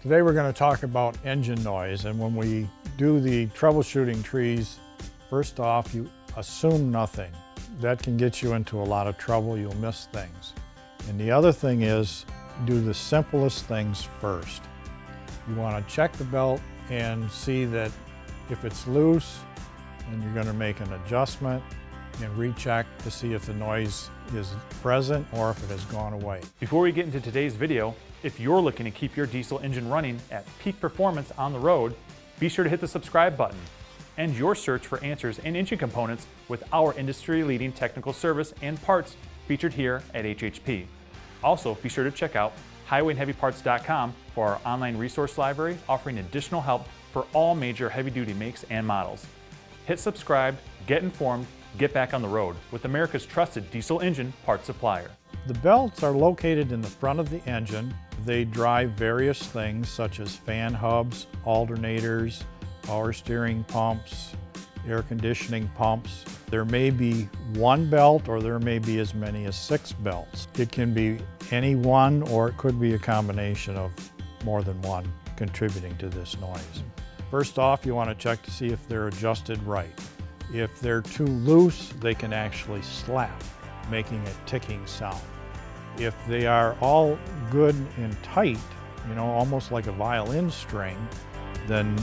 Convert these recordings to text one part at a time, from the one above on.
Today we're going to talk about engine noise, and when we do the troubleshooting trees, first off you assume nothing. That can get you into a lot of trouble, you'll miss things. And the other thing is, do the simplest things first. You want to check the belt and see that if it's loose, then you're going to make an adjustment and recheck to see if the noise is present or if it has gone away. Before we get into today's video, if you're looking to keep your diesel engine running at peak performance on the road, be sure to hit the subscribe button. End your search for answers and engine components with our industry-leading technical service and parts featured here at HHP. Also, be sure to check out highwayandheavyparts.com for our online resource library offering additional help for all major heavy-duty makes and models. Hit subscribe, get informed, get back on the road with America's trusted diesel engine parts supplier. The belts are located in the front of the engine. They drive various things such as fan hubs, alternators, power steering pumps, air conditioning pumps. There may be one belt or there may be as many as 6 belts. It can be any one or it could be a combination of more than one contributing to this noise. First off, you want to check to see if they're adjusted right. If they're too loose, they can actually slap, making a ticking sound. If they are all good and tight, you know, almost like a violin string, then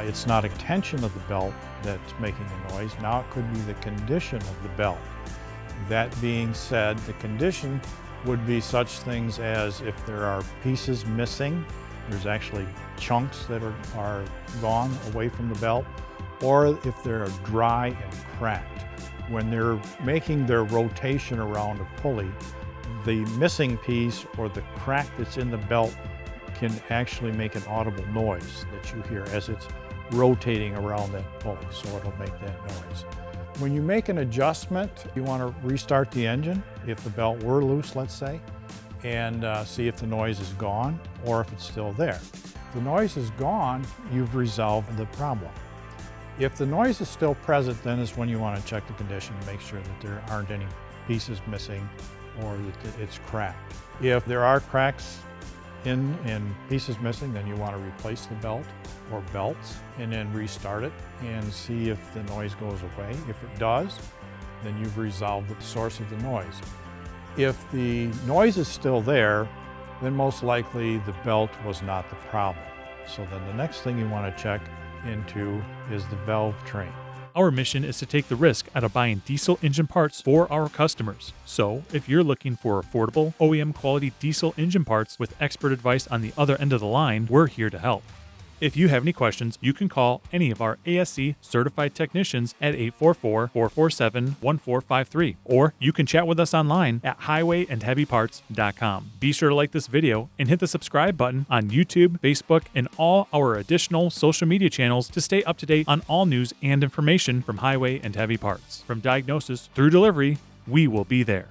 it's not a tension of the belt that's making the noise. Now it could be the condition of the belt. That being said, the condition would be such things as if there are pieces missing, there's actually chunks that are gone away from the belt, or if they're dry and cracked. When they're making their rotation around a pulley, the missing piece or the crack that's in the belt can actually make an audible noise that you hear as it's rotating around that pulley, so it'll make that noise. When you make an adjustment, you want to restart the engine, if the belt were loose, let's say, and see if the noise is gone or if it's still there. If the noise is gone, you've resolved the problem. If the noise is still present, then is when you want to check the condition to make sure that there aren't any pieces missing or that it's cracked. If there are cracks and pieces missing, then you want to replace the belt or belts and then restart it and see if the noise goes away. If it does, then you've resolved the source of the noise. If the noise is still there, then most likely the belt was not the problem. So then the next thing you want to check into is the valve train. Our mission is to take the risk out of buying diesel engine parts for our customers. So, if you're looking for affordable, OEM quality diesel engine parts with expert advice on the other end of the line, we're here to help. If you have any questions, you can call any of our ASC certified technicians at 844-447-1453, or you can chat with us online at highwayandheavyparts.com. Be sure to like this video and hit the subscribe button on YouTube, Facebook, and all our additional social media channels to stay up to date on all news and information from Highway and Heavy Parts. From diagnosis through delivery, we will be there.